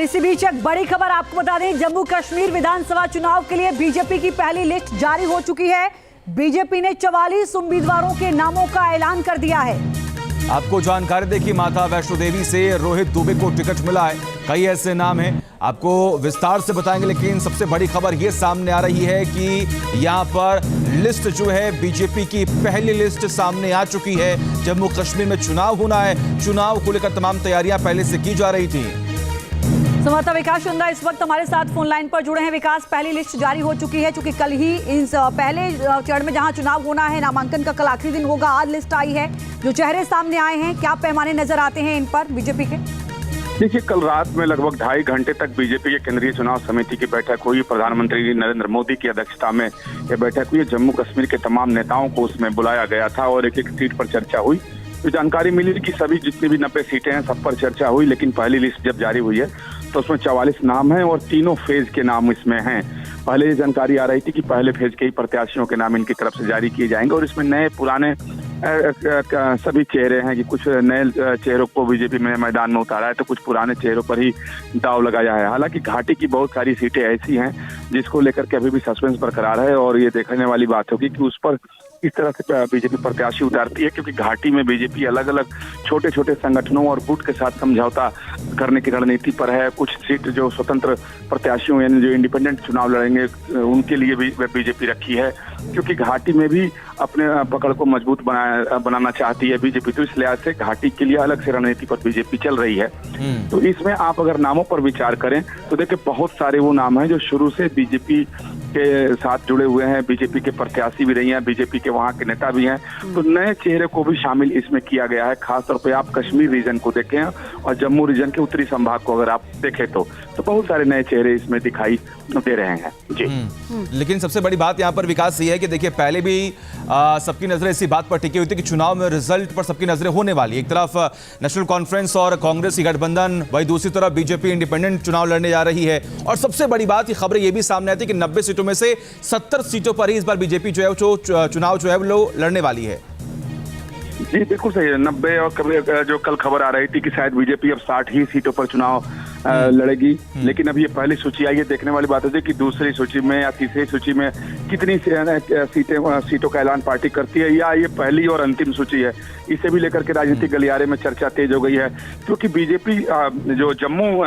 इसी बीच एक बड़ी खबर आपको बता दें, जम्मू कश्मीर विधानसभा चुनाव के लिए बीजेपी की पहली लिस्ट जारी हो चुकी है। बीजेपी ने 44 उम्मीदवारों के नामों का ऐलान कर दिया है। आपको जानकारी देखिए, माता वैष्णो देवी से रोहित दुबे को टिकट मिला है। कई ऐसे नाम हैं, आपको विस्तार से बताएंगे, लेकिन सबसे बड़ी खबर ये सामने आ रही है कि यहां पर लिस्ट जो है बीजेपी की पहली लिस्ट सामने आ चुकी है। जम्मू कश्मीर में चुनाव होना है, चुनाव को लेकर तमाम तैयारियां पहले से की जा रही थी। संवाददाता विकास चंद्रा इस वक्त हमारे साथ फोन लाइन पर जुड़े हैं। विकास, पहली लिस्ट जारी हो चुकी है, चूंकि कल ही इस पहले चरण में जहां चुनाव होना है, नामांकन का कल आखिरी दिन होगा। आज लिस्ट आई है, जो चेहरे सामने आए हैं, क्या पैमाने नजर आते हैं इन पर बीजेपी के? देखिए, कल रात में लगभग 2.5 घंटे तक बीजेपी के केंद्रीय चुनाव समिति की बैठक हुई। प्रधानमंत्री नरेंद्र मोदी की अध्यक्षता में यह बैठक हुई। जम्मू कश्मीर के तमाम नेताओं को उसमें बुलाया गया था और एक एक सीट पर चर्चा हुई। तो जानकारी मिली कि सभी जितनी भी 90 सीटें हैं सब पर चर्चा हुई, लेकिन पहली लिस्ट जब जारी हुई है तो उसमें 44 नाम हैं और तीनों फेज के नाम इसमें हैं। पहले ये जानकारी आ रही थी कि पहले फेज के ही प्रत्याशियों के नाम इनकी तरफ से जारी किए जाएंगे और इसमें नए पुराने सभी चेहरे हैं कि कुछ नए चेहरों को बीजेपी में मैदान में उतारा है तो कुछ पुराने चेहरों पर ही दाव लगाया है। हालांकि घाटी की बहुत सारी सीटें ऐसी हैं जिसको लेकर के अभी भी सस्पेंस बरकरार है और ये देखने वाली बात होगी कि उस पर किस तरह से बीजेपी प्रत्याशी उतारती है, क्योंकि घाटी में बीजेपी अलग अलग छोटे छोटे संगठनों और गुट के साथ समझौता करने की रणनीति पर है। कुछ सीट जो स्वतंत्र प्रत्याशियों यानी जो इंडिपेंडेंट चुनाव लड़ेंगे उनके लिए भी बीजेपी रखी है, क्योंकि घाटी में भी अपने पकड़ को मजबूत बनाना चाहती है बीजेपी। तो इस लिहाज से घाटी के लिए अलग से रणनीति पर बीजेपी चल रही है। तो इसमें आप अगर नामों पर विचार करें तो देखिए, बहुत सारे वो नाम हैं जो शुरू से बीजेपी के साथ जुड़े हुए हैं, बीजेपी के प्रत्याशी भी रही हैं, बीजेपी के वहाँ के नेता भी हैं। तो नए चेहरे को भी शामिल इसमें किया गया है। खासतौर पे आप कश्मीर रीजन को देखें और जम्मू रीजन के उत्तरी संभाग को अगर आप देखें तो बहुत सारे नए चेहरे इसमें दिखाई दे रहे हैं जी। लेकिन सबसे बड़ी बात यहाँ पर विकास ये है कि देखिए, पहले भी सबकी नजरें इसी बात पर टिकी हुई थी कि चुनाव में रिजल्ट पर सबकी नजरें होने वाली। एक तरफ नेशनल कॉन्फ्रेंस और कांग्रेस की गठबंधन, वही दूसरी तरफ बीजेपी इंडिपेंडेंट चुनाव लड़ने जा रही है। और सबसे बड़ी बात, ये खबरें ये भी सामने आती है कि 90 सीटों में से 70 सीटों पर ही इस बार बीजेपी जो है चुनाव जो है वो लड़ने वाली है। जी बिल्कुल सही है। 90 और जो कल खबर आ रही थी कि शायद बीजेपी अब 60 ही सीटों पर चुनाव लड़ेगी, लेकिन अब ये पहली सूची आई है। देखने वाली बात है कि दूसरी सूची में या तीसरी सूची में कितनी सीटों का ऐलान पार्टी करती है, या ये पहली और अंतिम सूची है। इसे भी लेकर के राजनीतिक गलियारे में चर्चा तेज हो गई है, क्योंकि बीजेपी जो जम्मू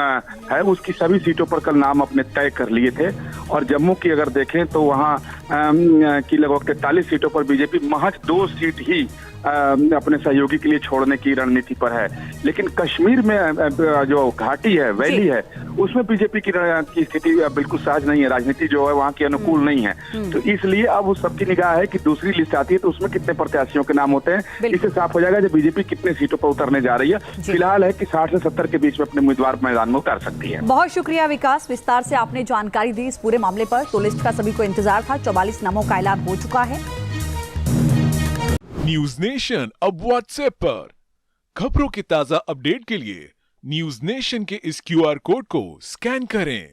है उसकी सभी सीटों पर कल नाम अपने तय कर लिए थे। और जम्मू की अगर देखें तो वहाँ की लगभग 43 सीटों पर बीजेपी महज 2 सीट ही अपने सहयोगी के लिए छोड़ने की रणनीति पर है। लेकिन कश्मीर में जो घाटी है, वैली है, उसमें बीजेपी की स्थिति बिल्कुल सहज नहीं है। राजनीति जो है वहाँ की अनुकूल नहीं है। तो इसलिए अब उस सबकी निगाह है कि दूसरी लिस्ट आती है तो उसमें कितने प्रत्याशियों के नाम होते हैं। इससे साफ हो जाएगा कि बीजेपी कितने सीटों पर उतरने जा रही है। फिलहाल है कि 60 से 70 के बीच में अपने उम्मीदवार मैदान में उतार सकती है। बहुत शुक्रिया विकास, विस्तार से आपने जानकारी दी इस पूरे मामले पर। तो लिस्ट का सभी को इंतजार था, 44 नामों का ऐलान हो चुका है। न्यूज नेशन अब व्हाट्सएप पर खबरों की ताजा अपडेट के लिए न्यूज नेशन के इस QR कोड को स्कैन करें।